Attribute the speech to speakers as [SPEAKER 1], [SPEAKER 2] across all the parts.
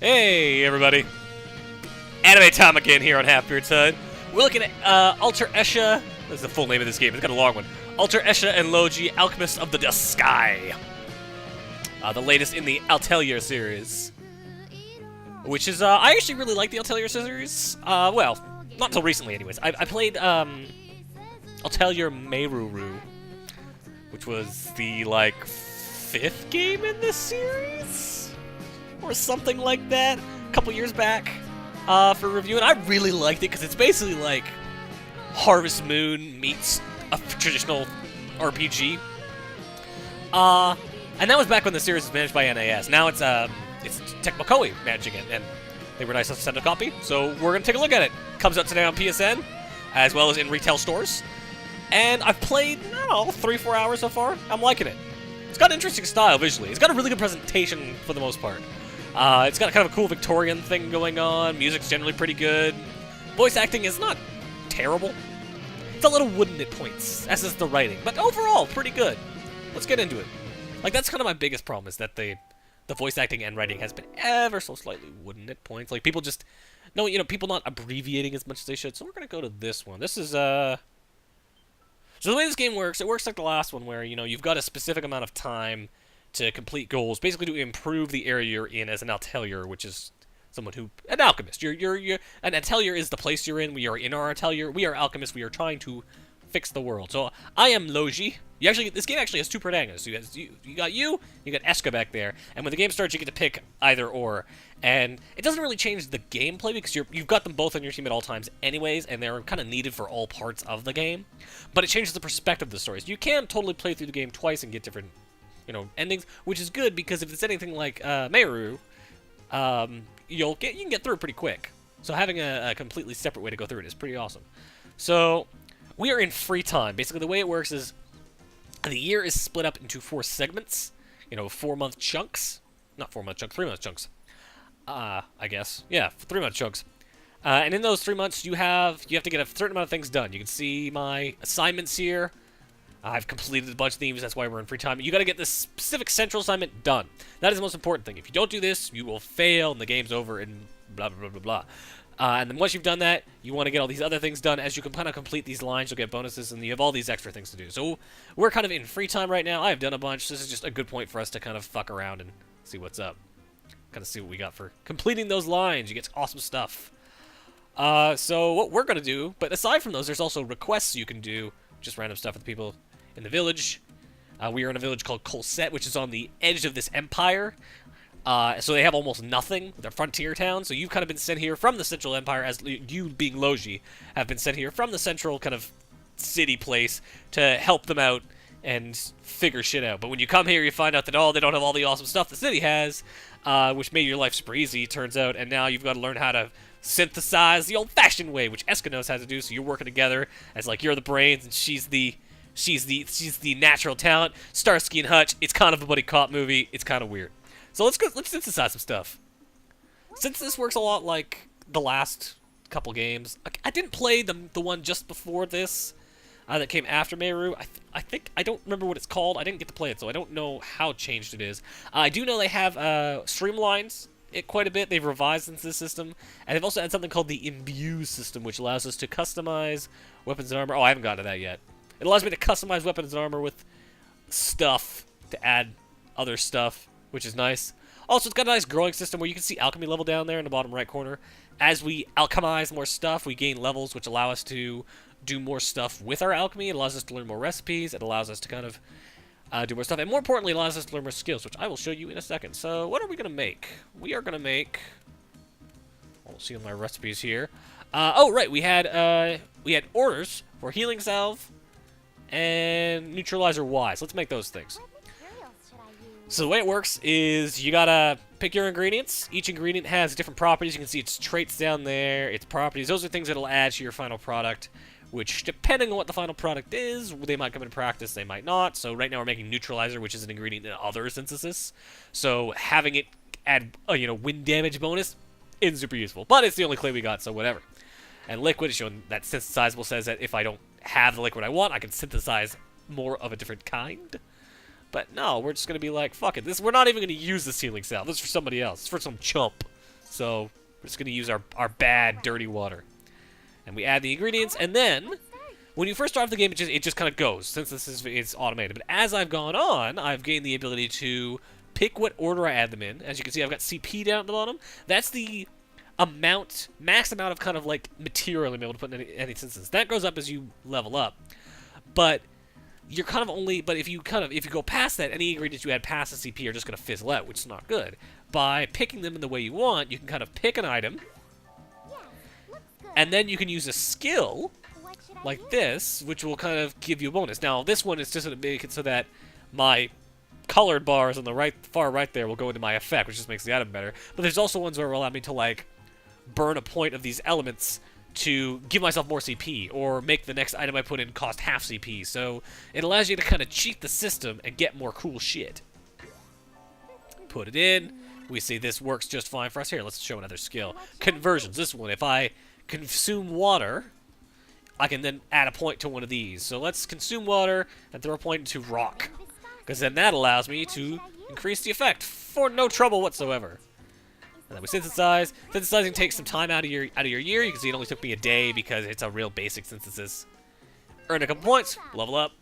[SPEAKER 1] Hey, everybody. Anime time again here on Halfbeard's Hut. We're looking at Atelier Escha. That's the full name of this game. It's got a long one. Atelier Escha Logy, Alchemists of the Dusk Sky. The latest in the Atelier series. Which is, I actually really like the Atelier series. Well, not until recently anyways. I played, Atelier Meruru, which was the, like, 5th game in this series? Or something like that, a couple years back, for review, and I really liked it, because it's basically like Harvest Moon meets a traditional RPG. And that was back when the series was managed by NAS. Now it's Tecmo Koei managing it, and they were nice enough to send a copy, so we're going to take a look at it. Comes out today on PSN, as well as in retail stores. And I've played, I don't know, 3-4 hours so far. I'm liking it. It's got an interesting style visually. It's got a really good presentation for the most part. It's got kind of a cool Victorian thing going on. Music's generally pretty good. Voice acting is not terrible. It's a little wooden at points, as is the writing. But overall, pretty good. Let's get into it. Like, that's kind of my biggest problem, is that the voice acting and writing has been ever so slightly wooden at points. Like, people just... No, you know, people not abbreviating as much as they should. So we're going to go to this one. This is, So the way this game works, it works like the last one, where, you know, you've got a specific amount of time to complete goals, basically to improve the area you're in as an Atelier, which is someone who... An alchemist. An Atelier is the place you're in. We are in our Atelier. We are alchemists. We are trying to fix the world. So, I am Logy. This game actually has 2 protagonists. You got Escha back there, and when the game starts, you get to pick either or. And it doesn't really change the gameplay, because you've got them both on your team at all times anyways, and they're kind of needed for all parts of the game. But it changes the perspective of the stories. You can totally play through the game twice and get different, you know, endings, which is good, because if it's anything like Meru, you can get through it pretty quick. So having a completely separate way to go through it is pretty awesome. So we are in free time. Basically, the way it works is the year is split up into 4 segments. You know, 4-month chunks. Not 4-month chunks, 3-month chunks. I guess. Yeah, 3-month chunks. And in those 3 months, you have to get a certain amount of things done. You can see my assignments here. I've completed a bunch of these, that's why we're in free time. You gotta get this specific central assignment done. That is the most important thing. If you don't do this, you will fail, and the game's over, and blah, blah, blah, blah, blah. And then once you've done that, you want to get all these other things done. As you can kind of complete these lines, you'll get bonuses, and you have all these extra things to do. So we're kind of in free time right now. I've done a bunch. This is just a good point for us to kind of fuck around and see what's up. Kind of see what we got for completing those lines. You get awesome stuff. So what we're going to do, but aside from those, there's also requests you can do, just random stuff with people in the village. We are in a village called Colset, which is on the edge of this empire. So they have almost nothing. They're frontier town. So you've kind of been sent here from the Central Empire, as you being Logy, have been sent here from the central kind of city place to help them out and figure shit out. But when you come here, you find out that, they don't have all the awesome stuff the city has, which made your life super easy, turns out. And now you've got to learn how to synthesize the old-fashioned way, which Escha knows how to do. So you're working together as, like, you're the brains, and she's the natural talent. Starsky and Hutch. It's kind of a buddy cop movie. It's kind of weird. So let's synthesize some stuff. Since this works a lot like the last couple games, I didn't play the one just before this that came after Meru. I don't remember what it's called. I didn't get to play it, so I don't know how changed it is. I do know they have streamlines it quite a bit. They've revised into the system, and they've also had something called the Imbue system, which allows us to customize weapons and armor. Oh, I haven't gotten to that yet. It allows me to customize weapons and armor with stuff to add other stuff, which is nice. Also, it's got a nice growing system where you can see alchemy level down there in the bottom right corner. As we alchemize more stuff, we gain levels, which allow us to do more stuff with our alchemy. It allows us to learn more recipes. It allows us to kind of do more stuff. And more importantly, it allows us to learn more skills, which I will show you in a second. So, what are we going to make? We are going to make... I'll see my recipes here. Oh, right. We had orders for healing salve and neutralizer Y. So let's make those things. So the way it works is you gotta pick your ingredients. Each ingredient has different properties. You can see its traits down there, its properties. Those are things that'll add to your final product, which, depending on what the final product is, they might come into practice, they might not. So right now we're making neutralizer, which is an ingredient in other synthesis. So having it add, wind damage bonus isn't super useful. But it's the only clay we got, so whatever. And liquid is showing that synthesizable says that if I don't have the liquid I want, I can synthesize more of a different kind. But no, we're just going to be like, fuck it. We're not even going to use this healing salve. This is for somebody else. It's for some chump. So we're just going to use our bad, dirty water. And we add the ingredients, and then when you first start off the game, it just kind of goes, since it's automated. But as I've gone on, I've gained the ability to pick what order I add them in. As you can see, I've got CP down at the bottom. That's the max amount of kind of like material I'm able to put in any instance. That goes up as you level up. But you're kind of only, but if you go past that, any ingredients you add past the CP are just going to fizzle out, which is not good. By picking them in the way you want, you can kind of pick an item, and then you can use a skill like this, which will kind of give you a bonus. Now, this one is just going to make it so that my colored bars on the far right there will go into my effect, which just makes the item better. But there's also ones where it will allow me to, like, burn a point of these elements to give myself more CP, or make the next item I put in cost half CP. So it allows you to kind of cheat the system and get more cool shit. Put it in. We see this works just fine for us. Here, let's show another skill. Conversions. This one, if I consume water, I can then add a point to one of these. So let's consume water and throw a point into rock, because then that allows me to increase the effect for no trouble whatsoever. And then we synthesize. Synthesizing takes some time out of your year. You can see it only took me a day because it's a real basic synthesis. Earn a couple points, level up.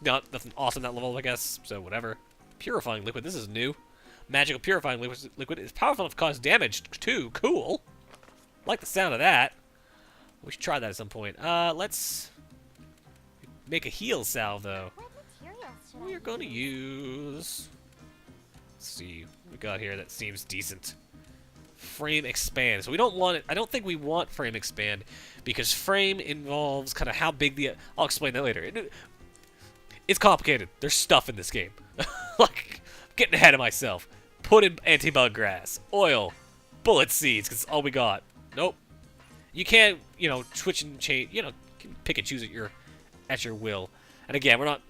[SPEAKER 1] Nothing awesome that level, I guess. So whatever. Purifying liquid. This is new. Magical purifying liquid is powerful enough to cause damage too. Cool. Like the sound of that. We should try that at some point. Let's make a heal salve though. We're gonna use. Let's see what we got here that seems decent. Frame expand. So we don't want it. I don't think we want frame expand because frame involves kind of how big the. I'll explain that later. It's complicated. There's stuff in this game. Like, getting ahead of myself. Put in anti-bug grass, oil, bullet seeds, because it's all we got. Nope. You can't, switch and change. Pick and choose at your will. And again, we're not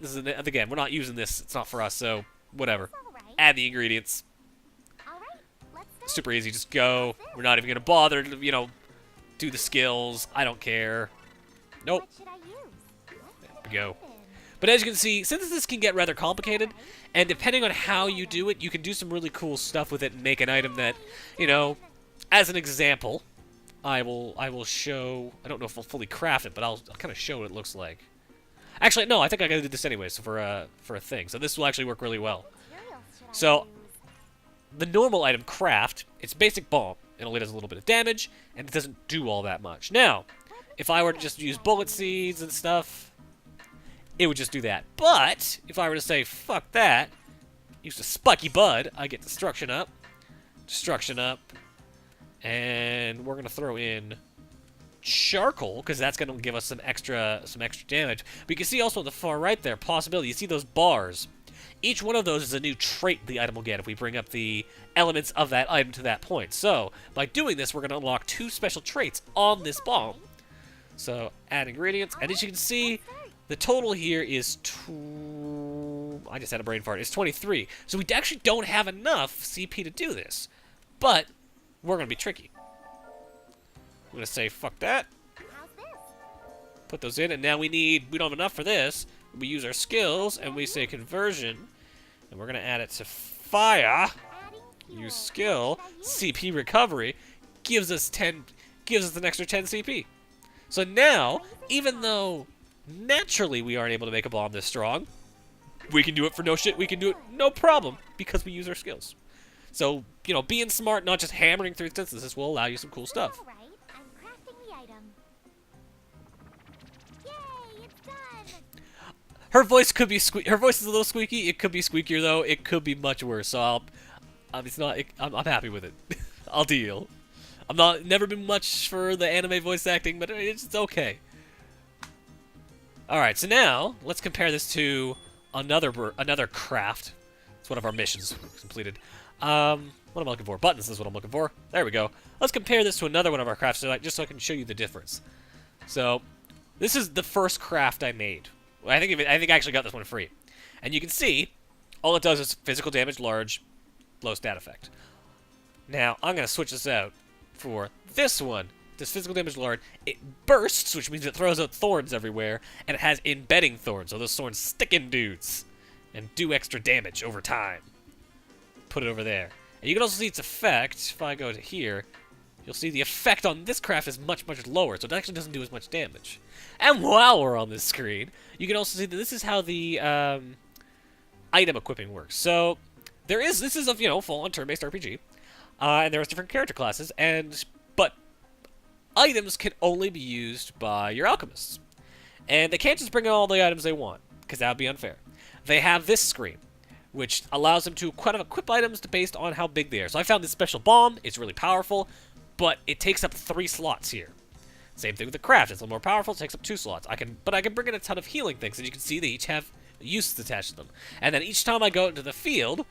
[SPEAKER 1] using this. It's not for us. So whatever. Add the ingredients. Super easy. Just go. We're not even gonna bother to, do the skills. I don't care. Nope. There we go. But as you can see, synthesis can get rather complicated, and depending on how you do it, you can do some really cool stuff with it and make an item that, as an example, I will show. I don't know if I'll fully craft it, but I'll kind of show what it looks like. Actually, no, I think I gotta do this anyway, so for a thing. So this will actually work really well. So the normal item craft, it's basic bomb. It only does a little bit of damage, and it doesn't do all that much. Now, if I were to just use bullet seeds and stuff, it would just do that. But if I were to say fuck that, use the spiky bud, I get destruction up, and we're gonna throw in charcoal because that's gonna give us some extra damage. But you can see also on the far right there, possibility. You see those bars. Each one of those is a new trait the item will get if we bring up the elements of that item to that point. So by doing this, we're gonna unlock 2 special traits on this bomb. So add ingredients, and as you can see, the total here is I just had a brain fart. It's 23. So we actually don't have enough CP to do this. But we're going to be tricky. I'm going to say, fuck that. Put those in, and now we don't have enough for this. We use our skills, and we say conversion. And we're going to add it to fire. Use skill. CP recovery. Gives us an extra 10 CP. So now, even though naturally we aren't able to make a bomb this strong, we can do it for no shit. We can do it no problem because we use our skills. So, being smart, not just hammering through synthesis, will allow you some cool stuff.
[SPEAKER 2] All right, I'm crafting the item. Yay, it's done.
[SPEAKER 1] Her voice could be her voice is a little squeaky. It could be squeakier though. It could be much worse. So I'm happy with it. I'll deal. Never been much for the anime voice acting, but it's okay. Alright, so now, let's compare this to another craft. It's one of our missions completed. What am I looking for? Buttons is what I'm looking for. There we go. Let's compare this to another one of our crafts, just so I can show you the difference. So, this is the first craft I made. I think I actually got this one free. And you can see, all it does is physical damage large, low stat effect. Now, I'm going to switch this out for this one. This physical damage large, it bursts, which means it throws out thorns everywhere, and it has embedding thorns, so those thorns stick in dudes and do extra damage over time. Put it over there. And you can also see its effect. If I go to here, you'll see the effect on this craft is much, much lower, so it actually doesn't do as much damage. And while we're on this screen, you can also see that this is how the item equipping works. So this is a full-on turn-based RPG, and there's different character classes, but items can only be used by your alchemists, and they can't just bring in all the items they want because that would be unfair. They have this screen, which allows them to kind of equip items based on how big they are. So I found this special bomb. It's really powerful, but it takes up 3 slots here. Same thing with the craft. It's a little more powerful. It takes up 2 slots. I can bring in a ton of healing things, and you can see they each have uses attached to them. And then each time I go into the field,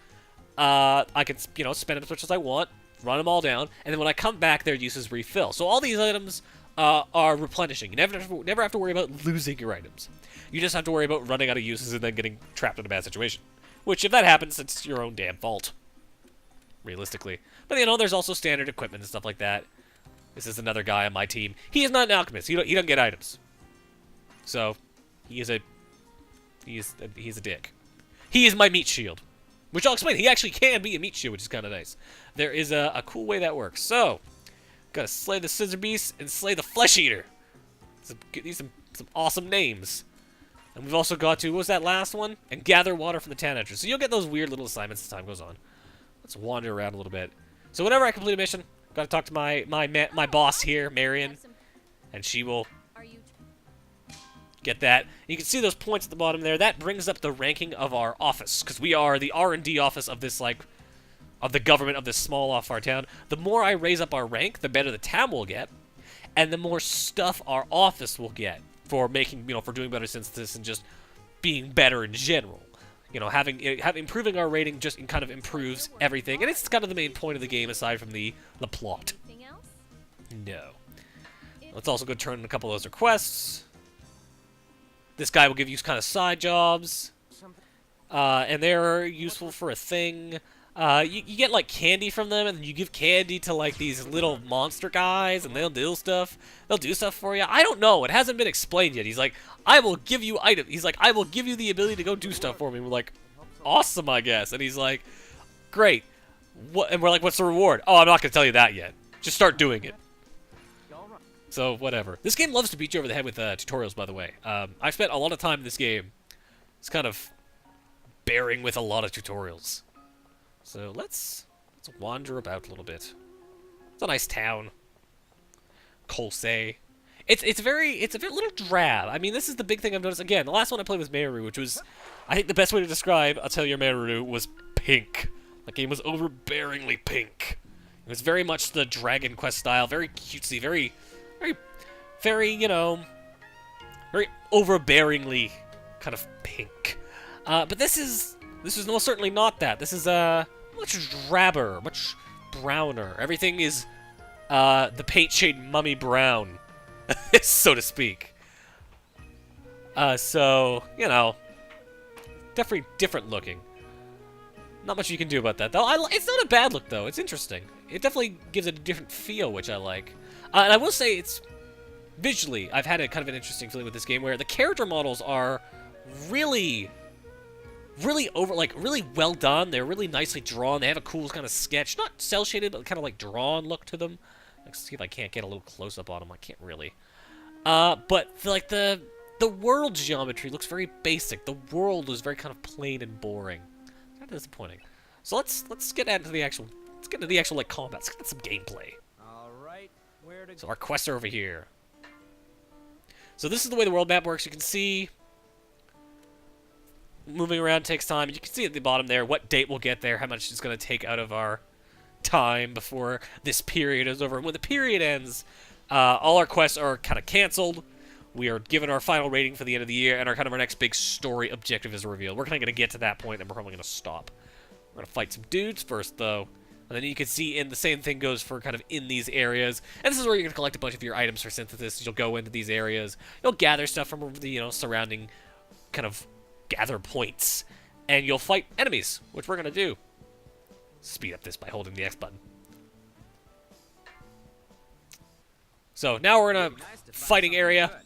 [SPEAKER 1] I can spend as much as I want, run them all down, and then when I come back, their uses refill. So all these items are replenishing. You never have to worry about losing your items. You just have to worry about running out of uses and then getting trapped in a bad situation. Which, if that happens, it's your own damn fault. Realistically. But, there's also standard equipment and stuff like that. This is another guy on my team. He is not an alchemist. He doesn't get items. So, he's a dick. He is my meat shield. Which I'll explain. He actually can be a meat shield, which is kind of nice. There is a cool way that works. So, gotta slay the scissor beast and slay the flesh eater. These some awesome names. And we've also got to, what was that last one? And gather water from the town entrance. So you'll get those weird little assignments as time goes on. Let's wander around a little bit. So whenever I complete a mission, gotta talk to my boss here, Marion, and she will get that. You can see those points at the bottom there. That brings up the ranking of our office, because we are the R&D office of this, of the government of this small off our town. The more I raise up our rank, the better the town will get, and the more stuff our office will get for making, for doing better synthesis and just being better in general. Improving our rating just kind of improves everything, and it's kind of the main point of the game aside from the plot. No. Let's also go turn in a couple of those requests. This guy will give you kind of side jobs, and they're useful for a thing. You get, candy from them, and you give candy to, these little monster guys, and they'll do stuff. They'll do stuff for you. I don't know. It hasn't been explained yet. He's like, I will give you items. He's like, I will give you the ability to go do stuff for me. We're like, awesome, I guess. And he's like, great. What? And we're like, what's the reward? Oh, I'm not going to tell you that yet. Just start doing it. So, whatever. This game loves to beat you over the head with tutorials, by the way. I've spent a lot of time in this game. It's kind of bearing with a lot of tutorials. So let's wander about a little bit. It's a nice town. Colsay. It's a bit little drab. I mean, this is the big thing I've noticed. Again, the last one I played was Meru, which was, I think the best way to describe Atelier Meru was pink. That game was overbearingly pink. It was very much the Dragon Quest style, very cutesy, very very overbearingly kind of pink. But this is most certainly not that. This is much drabber, much browner. Everything is the paint shade mummy brown, so to speak. So, definitely different looking. Not much you can do about that, though. It's not a bad look, though. It's interesting. It definitely gives it a different feel, which I like. And I will say it's visually, I've had kind of an interesting feeling with this game where the character models are really really well done. They're really nicely drawn. They have a cool kind of sketch, not cel shaded, but kind of drawn look to them. Let's see if I can't get a little close up on them. I can't really. But the world geometry looks very basic. The world is very kind of plain and boring. Kind of disappointing. So let's get into the actual combat. Let's get into some gameplay.
[SPEAKER 3] All right, where to
[SPEAKER 1] So our quests are over here. So this is the way the world map works. You can see moving around takes time. You can see at the bottom there what date we'll get there, how much it's going to take out of our time before this period is over. And when the period ends, all our quests are kind of canceled. We are given our final rating for the end of the year, and our next big story objective is revealed. We're kind of going to get to that point, and we're probably going to stop. We're going to fight some dudes first, though. And then you can see the same thing goes for kind of in these areas. And this is where you're going to collect a bunch of your items for synthesis. You'll go into these areas. You'll gather stuff from the, surrounding kind of gather points. And you'll fight enemies, which we're going to do. Speed up this by holding the X button. So now we're in a fighting area.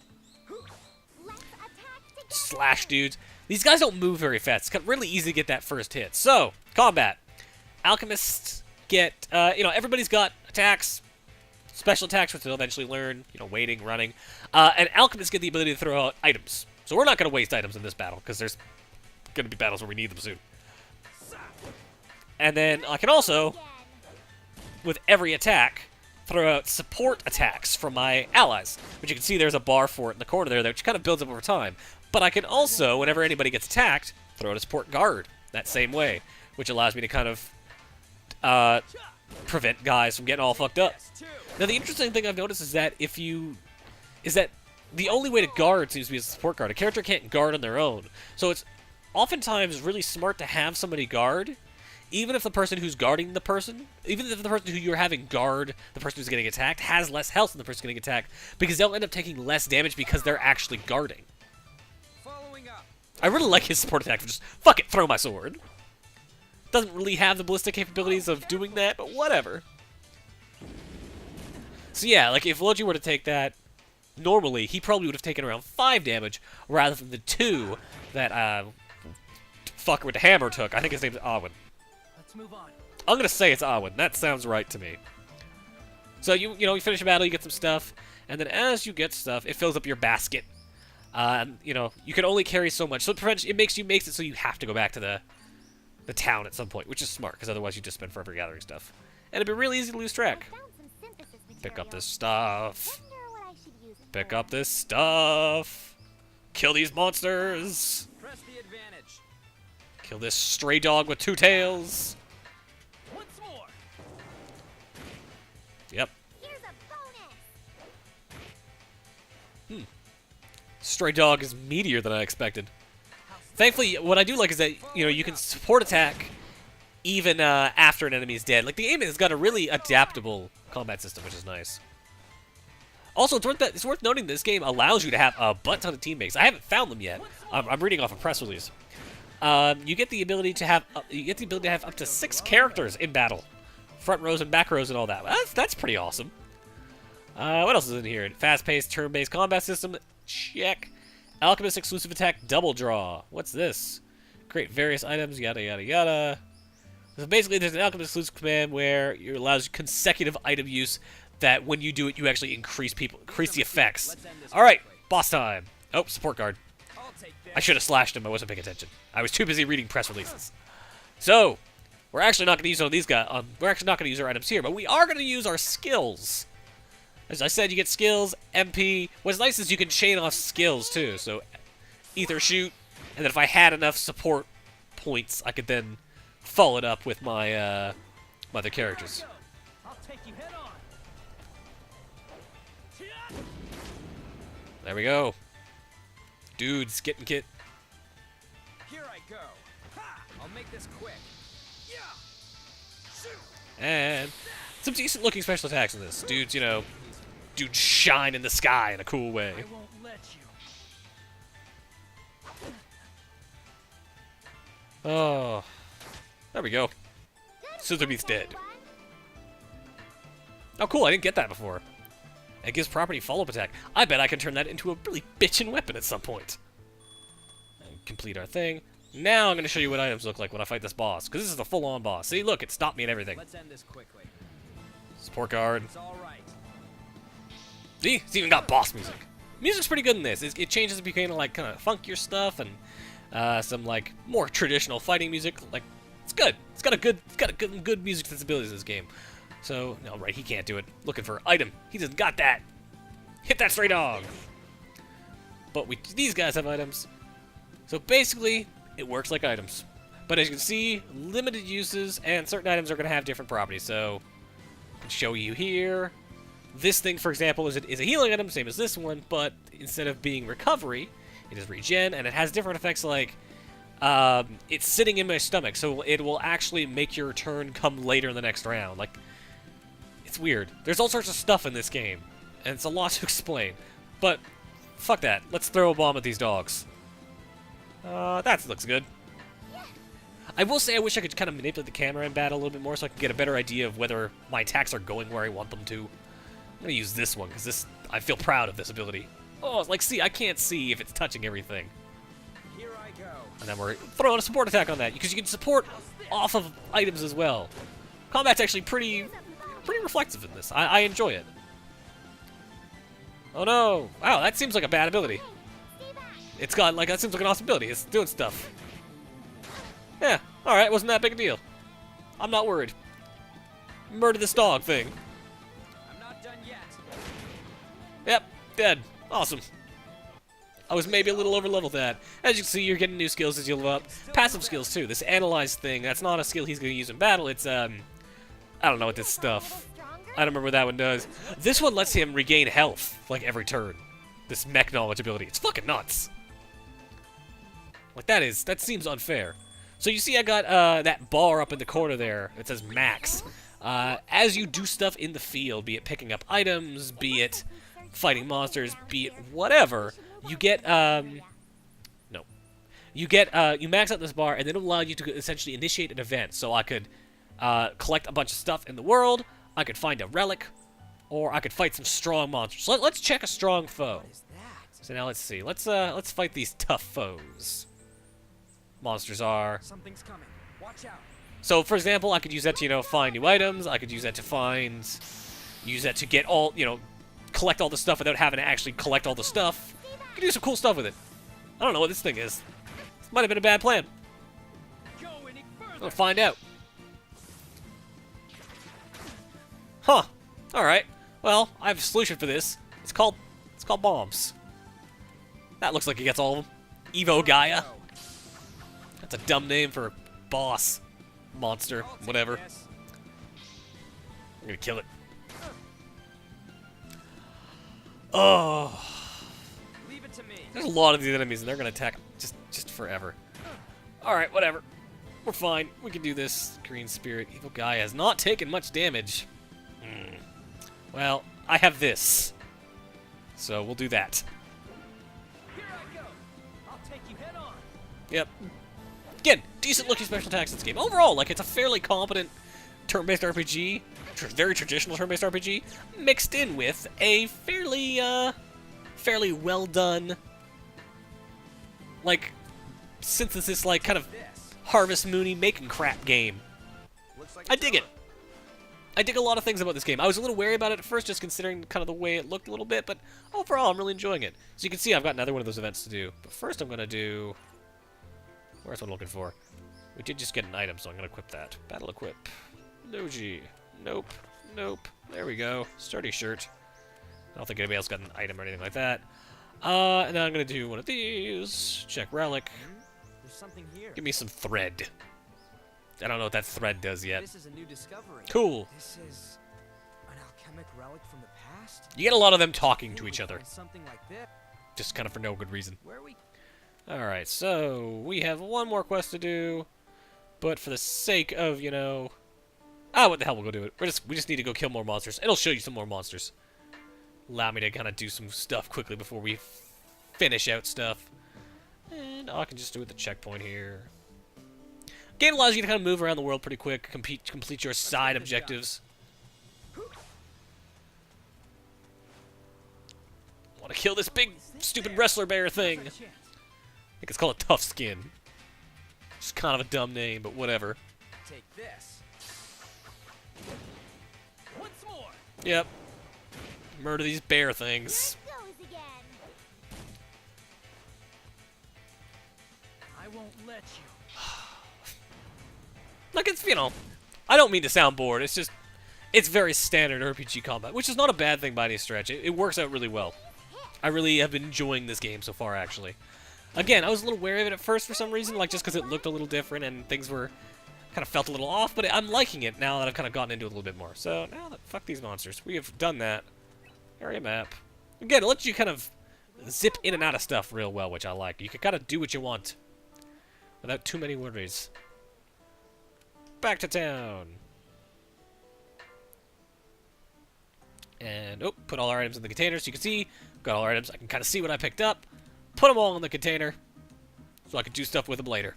[SPEAKER 1] Slash dudes. These guys don't move very fast. It's really easy to get that first hit. So, combat. Alchemists get, everybody's got attacks, special attacks, which they'll eventually learn, waiting, running. And Alchemists get the ability to throw out items. So we're not going to waste items in this battle, because there's going to be battles where we need them soon. And then I can also, with every attack, throw out support attacks from my allies. Which you can see there's a bar for it in the corner there, which kind of builds up over time. But I can also, whenever anybody gets attacked, throw out a support guard that same way, which allows me to kind of prevent guys from getting all fucked up. Now, the interesting thing I've noticed is that the only way to guard seems to be as a support guard. A character can't guard on their own. So it's oftentimes really smart to have somebody guard, even if the person who's guarding the person, even if the person who you're having guard the person who's getting attacked has less health than the person getting attacked, because they'll end up taking less damage because they're actually guarding. I really like his support attack for just, fuck it, throw my sword. Doesn't really have the ballistic capabilities of doing that, but whatever. So yeah, like if Logy were to take that, normally he probably would have taken around 5 damage rather than the 2 that fucker with the hammer took. I think his name's Awin.
[SPEAKER 3] Let's move on.
[SPEAKER 1] I'm gonna say it's Awin. That sounds right to me. So you finish a battle, you get some stuff, and then as you get stuff, it fills up your basket. You can only carry so much, so it makes it so you have to go back to the town at some point, which is smart, because otherwise you just spend forever gathering stuff. And it'd be really easy to lose track. Pick up this stuff. Pick up this stuff. Kill these monsters.
[SPEAKER 3] Press the advantage.
[SPEAKER 1] Kill this stray dog with 2 tails.
[SPEAKER 3] Once more.
[SPEAKER 2] Here's a bonus.
[SPEAKER 1] Stray dog is meatier than I expected. Thankfully, what I do like is that, you can support attack even after an enemy's dead. Like, the game has got a really adaptable combat system, which is nice. Also, it's worth noting this game allows you to have a butt ton of teammates. I haven't found them yet. I'm reading off a press release. You get the ability to have up to 6 characters in battle, front rows and back rows and all that. That's pretty awesome. What else is in here? Fast-paced, turn-based combat system. Check. Alchemist exclusive attack double draw. What's this? Create various items. Yada yada yada. So basically, there's an Alchemist exclusive command where it allows consecutive item use. That when you do it, you actually increase the effects. All right, boss time. Oh, support guard. I should have slashed him. I wasn't paying attention. I was too busy reading press releases. So, we're actually not going to use all these guys. We're actually not going to use our items here, but we are going to use our skills. As I said, you get skills, MP. What's nice is you can chain off skills too. So, ether shoot, and then if I had enough support points, I could then follow it up with my my other characters.
[SPEAKER 3] I'll take you head on.
[SPEAKER 1] There we go. Dudes, getting kit.
[SPEAKER 3] Here I go. Ha! I'll make this quick. Yeah. Shoot.
[SPEAKER 1] And some decent looking special attacks in this. Dudes, dudes shine in the sky in a cool way.
[SPEAKER 3] I won't let you.
[SPEAKER 1] Oh. There we go. Scissorbeat's dead. Oh, cool. I didn't get that before. It gives property follow-up attack. I bet I can turn that into a really bitchin' weapon at some point. And complete our thing. Now I'm going to show you what items look like when I fight this boss, because this is the full-on boss. See, look, it stopped me and everything.
[SPEAKER 3] Let's end this quickly.
[SPEAKER 1] Support guard.
[SPEAKER 3] It's all right.
[SPEAKER 1] See, it's even got boss music. Music's pretty good in this. It changes to be kind of funkier stuff and some like more traditional fighting music. Like, it's good. It's got good music sensibilities in this game. So, no, right, he can't do it. Looking for item. He doesn't got that. Hit that stray dog. But these guys have items. So basically, it works like items. But as you can see, limited uses, and certain items are going to have different properties. So, I can show you here. This thing, for example, is a healing item, same as this one, but instead of being recovery, it is regen, and it has different effects like it's sitting in my stomach, so it will actually make your turn come later in the next round. Like, it's weird. There's all sorts of stuff in this game, and it's a lot to explain. But, fuck that. Let's throw a bomb at these dogs. That looks good. I will say I wish I could kind of manipulate the camera in battle a little bit more so I can get a better idea of whether my attacks are going where I want them to. I'm going to use this one, because I feel proud of this ability. Oh, like, see, I can't see if it's touching everything.
[SPEAKER 3] Here I go.
[SPEAKER 1] And then we're throwing a support attack on that, because you can support off of items as well. Combat's actually pretty reflective in this. I enjoy it. Oh no! Wow, that seems like a bad ability. It's got like that seems like an awesome ability. It's doing stuff. Yeah. All right. Wasn't that big a deal. I'm not worried. Murder this dog thing.
[SPEAKER 3] I'm not done yet.
[SPEAKER 1] Yep. Dead. Awesome. I was maybe a little over leveled that. As you can see, you're getting new skills as you level up. Passive skills too. This analyze thing. That's not a skill he's going to use in battle. It's I don't know what this stuff. I don't remember what that one does. This one lets him regain health, like, every turn. This mech knowledge ability. It's fucking nuts. Like, that seems unfair. So you see I got that bar up in the corner there. It says max. As you do stuff in the field, be it picking up items, be it fighting monsters, be it whatever, you get, you max out this bar, and it'll allow you to essentially initiate an event. So I could collect a bunch of stuff in the world, I could find a relic, or I could fight some strong monsters. So let's check a strong foe.
[SPEAKER 3] What is that?
[SPEAKER 1] So now let's see. Let's fight these tough foes. Monsters are.
[SPEAKER 3] Something's coming. Watch out.
[SPEAKER 1] So for example, I could use that to, you know, find new items. I could use that to use that to get all, you know, collect all the stuff without having to actually collect all the stuff. You can do some cool stuff with it. I don't know what this thing is. This might have been a bad plan.
[SPEAKER 3] Go any further.
[SPEAKER 1] We'll find out. Huh. Alright. Well, I have a solution for this. It's called bombs. That looks like it gets all of them. Evo Gaia. That's a dumb name for a boss. Monster.
[SPEAKER 3] I'll take
[SPEAKER 1] Whatever.
[SPEAKER 3] this.
[SPEAKER 1] I'm gonna kill it. Oh.
[SPEAKER 3] Leave it to me.
[SPEAKER 1] There's a lot of these enemies and they're gonna attack just forever. Alright, whatever. We're fine. We can do this. Green Spirit. Evil Gaia has not taken much damage. Well, I have this. So we'll do that.
[SPEAKER 3] Here I go. I'll take you head on.
[SPEAKER 1] Yep. Again, decent looking special attacks in this game. Overall, like, it's a fairly competent turn-based RPG, very traditional turn-based RPG, mixed in with a fairly well done, like, synthesis, like, kind of
[SPEAKER 3] This.
[SPEAKER 1] Harvest Moony making crap game.
[SPEAKER 3] Looks like
[SPEAKER 1] I
[SPEAKER 3] it's
[SPEAKER 1] dig it.
[SPEAKER 3] on.
[SPEAKER 1] I dig a lot of things about this game. I was a little wary about it at first, just considering kind of the way it looked a little bit, but overall, I'm really enjoying it. So you can see I've got another one of those events to do. But first I'm going to do... Where's what I'm looking for? We did just get an item, so I'm going to equip that. Battle equip. Logy. Nope. Nope. There we go. Sturdy shirt. I don't think anybody else got an item or anything like that. And then I'm going to do one of these. Check relic.
[SPEAKER 3] There's something here.
[SPEAKER 1] Give me some thread. I don't know what that thread does yet.
[SPEAKER 3] This is a new discovery.
[SPEAKER 1] Cool.
[SPEAKER 3] This is an alchemic relic from the past.
[SPEAKER 1] You get a lot of them talking to
[SPEAKER 3] Who
[SPEAKER 1] each
[SPEAKER 3] would
[SPEAKER 1] other.
[SPEAKER 3] find something like this.
[SPEAKER 1] Just kind of for no good reason.
[SPEAKER 3] Where are we?
[SPEAKER 1] Alright, so we have one more quest to do, but for the sake of, you know... what the hell, we'll go do it. We just need to go kill more monsters. It'll show you some more monsters. Allow me to kind of do some stuff quickly before we finish out stuff. And I can just do it at the checkpoint here. Game allows you to kind of move around the world pretty quick, complete your side objectives. Want to kill this big, stupid wrestler bear thing.
[SPEAKER 3] There's a chance.
[SPEAKER 1] I think it's called a tough skin. Just kind of a dumb name, but whatever.
[SPEAKER 3] Take this. Once more.
[SPEAKER 1] Yep. Murder these bear things.
[SPEAKER 3] I won't let you.
[SPEAKER 1] Like, it's, you know, I don't mean to sound bored. It's just, it's very standard RPG combat, which is not a bad thing by any stretch. It works out really well. I really have been enjoying this game so far, actually. Again, I was a little wary of it at first for some reason, like just because it looked a little different and things were kind of felt a little off, but I'm liking it now that I've kind of gotten into it a little bit more. So, now that, fuck these monsters. We have done that. Area map. Again, it lets you kind of zip in and out of stuff real well, which I like. You can kind of do what you want without too many worries. Back to town. And, oh, put all our items in the container. So you can see, got all our items. I can kind of see what I picked up. Put them all in the container so I can do stuff with them later.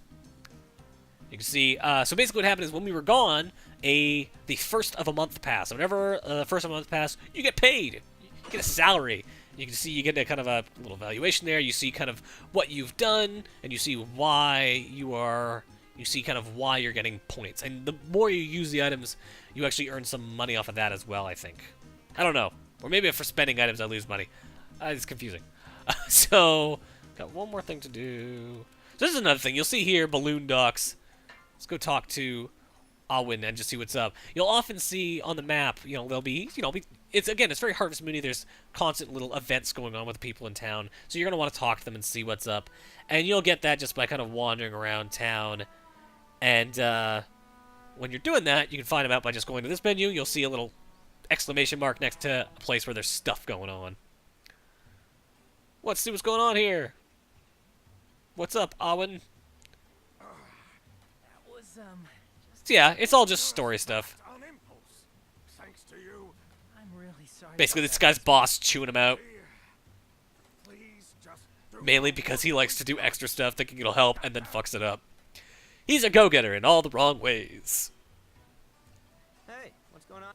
[SPEAKER 1] You can see, so basically what happened is when we were gone, the first of a month passed. Whenever the first of a month passed, you get paid. You get a salary. You can see you get a kind of a little valuation there. You see kind of what you've done, and you see why you are, you see kind of why you're getting points. And the more you use the items, you actually earn some money off of that as well, I think. I don't know. Or maybe if for spending items I lose money. It's confusing. So, got one more thing to do. So this is another thing. You'll see here, balloon docks. Let's go talk to Alwyn and just see what's up. You'll often see on the map, there'll be, it's very Harvest Moony. There's constant little events going on with the people in town. So you're going to want to talk to them and see what's up. And you'll get that just by kind of wandering around town. And when you're doing that, you can find them out by just going to this menu. You'll see a little exclamation mark next to a place where there's stuff going on. Let's see what's going on here. What's up, Alwyn?
[SPEAKER 3] That was,
[SPEAKER 1] So yeah, it's all just story stuff.
[SPEAKER 2] On impulse. Thanks to you.
[SPEAKER 3] I'm really sorry.
[SPEAKER 1] Basically, this guy's boss chewing him out.
[SPEAKER 2] Please just do
[SPEAKER 1] Mainly because he likes to do extra stuff thinking it'll help and then fucks it up. He's a go-getter in all the wrong ways.
[SPEAKER 3] Hey, what's going on?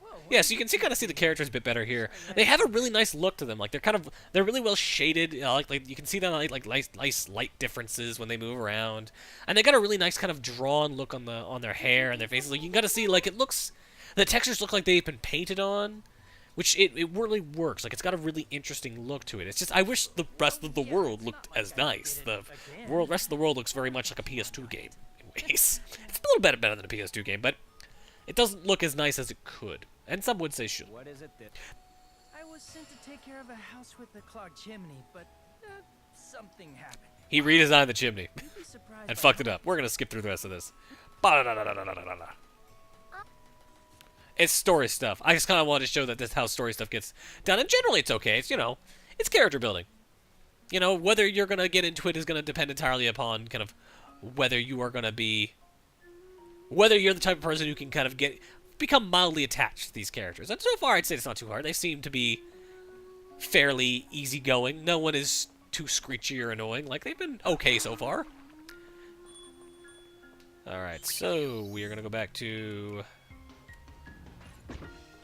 [SPEAKER 3] Whoa,
[SPEAKER 1] Yeah, so you can kind of see the characters a bit better here. They have a really nice look to them. Like they're really well shaded. Like you can see them like nice light differences when they move around, and they got a really nice kind of drawn look on their hair and their faces. Like you can kind of see like the textures look like they've been painted on, which it really works. Like it's got a really interesting look to it. It's just I wish the rest of the world looked as nice. The rest of the world looks very much like a PS2 game in ways. It's a little better than a PS2 game, but it doesn't look as nice as it could. And some would say should.
[SPEAKER 3] What is it that... I was sent to take care of a house with a clogged chimney, but something happened.
[SPEAKER 1] He redesigned the chimney
[SPEAKER 3] You'd be surprised
[SPEAKER 1] and
[SPEAKER 3] by
[SPEAKER 1] fucked
[SPEAKER 3] how
[SPEAKER 1] it up. We're gonna skip through the rest of this. It's story stuff. I just kind of wanted to show that this is how story stuff gets done, and generally it's okay. It's it's character building. Whether you're gonna get into it is gonna depend entirely upon kind of whether you're the type of person who can kind of become mildly attached to these characters. And so far, I'd say it's not too hard. They seem to be fairly easygoing. No one is too screechy or annoying. Like, they've been okay so far. Alright, so we are going to go back to...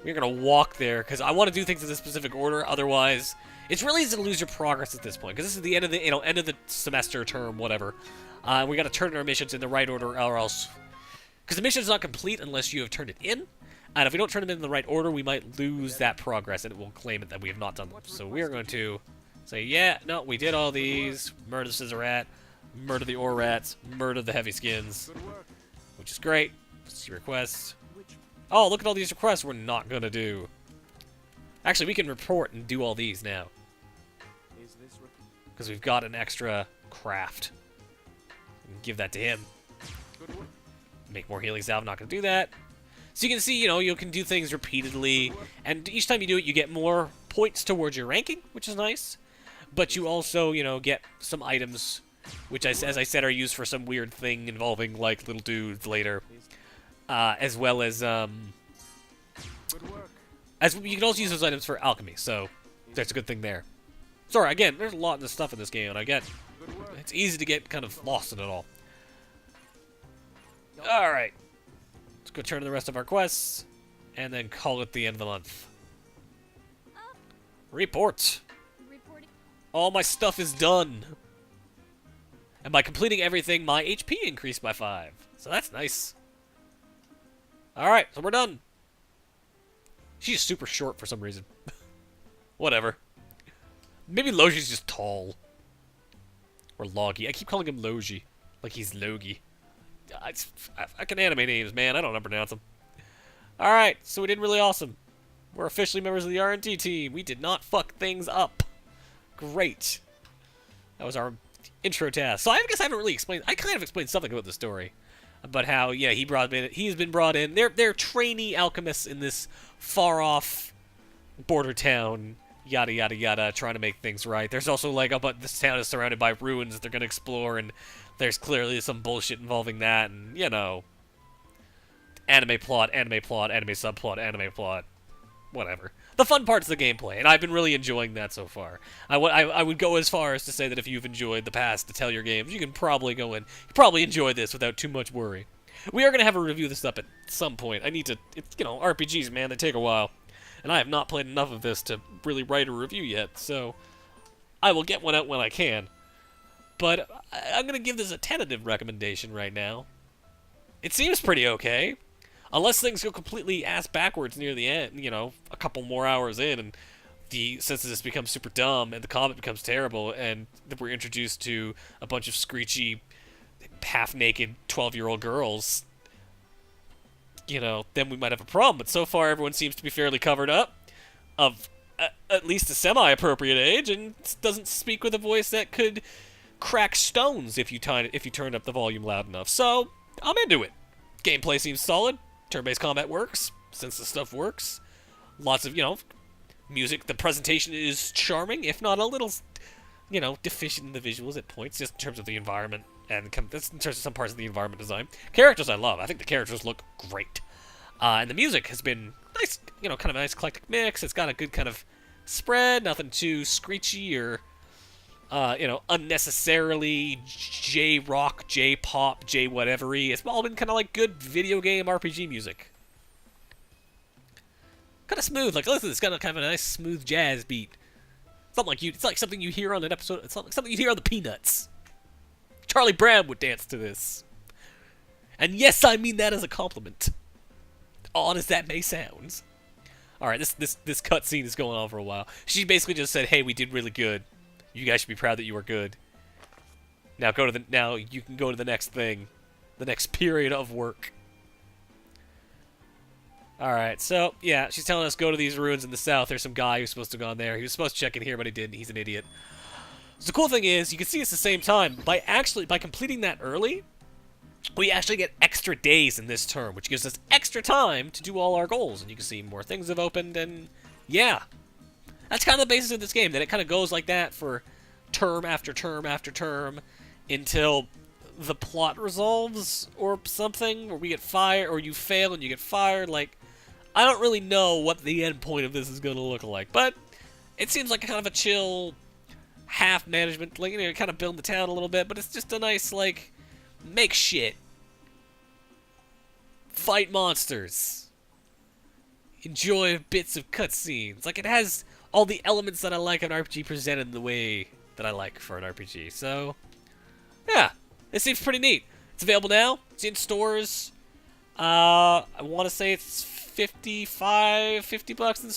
[SPEAKER 1] We're going to walk there, because I want to do things in a specific order. Otherwise, it's really easy to lose your progress at this point, because this is the end of the, end of the semester, term, whatever. We got to turn our missions in the right order, or else... Because the mission's not complete unless you have turned it in. And if we don't turn them in the right order, we might lose that progress, and it will claim it that we have not done them. So we're going to say, yeah, no, we did all these. Murder the scissor rat, murder the ore rats, murder the heavy skins. Which is great. See requests. Oh, look at all these requests we're not going to do. Actually, we can report and do all these now. Because we've got an extra craft. We can give that to him. Make more healing salve, not going to do that. So you can see, you can do things repeatedly, and each time you do it, you get more points towards your ranking, which is nice. But you also, get some items, which, as I said, are used for some weird thing involving, like, little dudes later. As well as, you can also use those items for alchemy, so that's a good thing there. Sorry, again, there's a lot of stuff in this game, and I get it's easy to get kind of lost in it all. Alright. Let's go turn to the rest of our quests, and then call it the end of the month. Report. All my stuff is done. And by completing everything, my HP increased by 5. So that's nice. Alright, so we're done. She's super short for some reason. Whatever. Maybe Logy's just tall. Or Logy. I keep calling him Logy. Like he's Logie. I can anime names, man. I don't know how to pronounce them. Alright, so we did really awesome. We're officially members of the R&D team. We did not fuck things up. Great. That was our intro task. So I guess I haven't really explained... I kind of explained something about the story. About how, yeah, he's been brought in. They're trainee alchemists in this far-off border town. Yada, yada, yada, trying to make things right. There's also, like, this town is surrounded by ruins that they're going to explore, and there's clearly some bullshit involving that, and, anime plot, anime subplot, anime plot, whatever. The fun part's the gameplay, and I've been really enjoying that so far. I would go as far as to say that if you've enjoyed the past Atelier games, you can probably go in, probably enjoy this without too much worry. We are going to have a review of this up at some point. I need to, RPGs, man, they take a while. And I have not played enough of this to really write a review yet, so I will get one out when I can. but I'm gonna give this a tentative recommendation right now. It seems pretty okay. Unless things go completely ass backwards near the end, you know, a couple more hours in, and the synthesis becomes super dumb, and the combat becomes terrible, and we're introduced to a bunch of screechy, half-naked 12-year-old girls, you know, then we might have a problem. But so far, everyone seems to be fairly covered up, of at least a semi-appropriate age, and doesn't speak with a voice that could crack stones if you turned up the volume loud enough. So, I'm into it. Gameplay seems solid. Turn-based combat works. Since the stuff works. Lots of, you know, music. The presentation is charming, if not a little, you know, deficient in the visuals at points, just in terms of the environment, and in terms of some parts of the environment design. Characters I love. I think the characters look great. And the music has been nice, you know, kind of a nice eclectic mix. It's got a good kind of spread, nothing too screechy or, you know, unnecessarily J-rock, J-pop, J-whatever-y. It's all been kind of like good video game RPG music. Kind of smooth. Like, listen, it's got a kind of a nice smooth jazz beat. It's like something you hear on an episode. It's like something you hear on the Peanuts. Charlie Brown would dance to this. And yes, I mean that as a compliment. Odd as that may sound. Alright, this cutscene is going on for a while. She basically just said, hey, we did really good. You guys should be proud that you were good. Now you can go to the next thing. The next period of work. Alright, so, yeah, she's telling us go to these ruins in the south. There's some guy who's supposed to have gone there. He was supposed to check in here, but he didn't. He's an idiot. So the cool thing is, you can see it's the same time. By completing that early, we actually get extra days in this term, which gives us extra time to do all our goals. And you can see more things have opened, and yeah. That's kind of the basis of this game, that it kind of goes like that for term after term after term until the plot resolves or something, or we get fired, or you fail and you get fired. Like, I don't really know what the end point of this is going to look like, but it seems like kind of a chill half management, like, you know, kind of building the town a little bit, but it's just a nice, like, make shit, fight monsters, enjoy bits of cutscenes. Like, it has all the elements that I like an RPG presented in the way that I like for an RPG. So, yeah, it seems pretty neat. It's available now. It's in stores. I want to say it's $50 in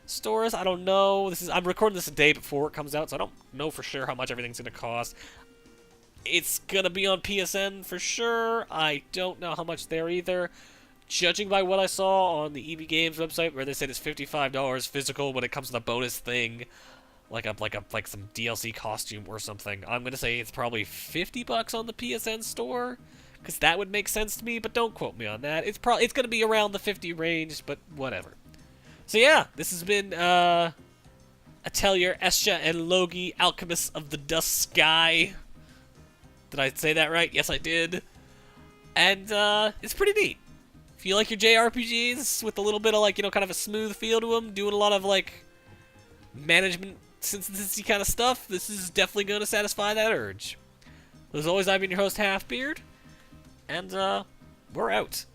[SPEAKER 1] stores. I don't know. I'm recording this a day before it comes out, so I don't know for sure how much everything's gonna cost. It's gonna be on PSN for sure. I don't know how much there either. Judging by what I saw on the EB Games website, where they said it's $55 physical, but it comes with a bonus thing, like some DLC costume or something. I'm gonna say it's probably $50 on the PSN store, because that would make sense to me. But don't quote me on that. It's gonna be around the 50 range, but whatever. So yeah, this has been Atelier Escha Logy, Alchemists of the Dusk Sky. Did I say that right? Yes, I did. And it's pretty neat. If you like your JRPGs with a little bit of, like, you know, kind of a smooth feel to them, doing a lot of, like, management synthesis kind of stuff, this is definitely going to satisfy that urge. As always, I've been your host, Halfbeard, and we're out.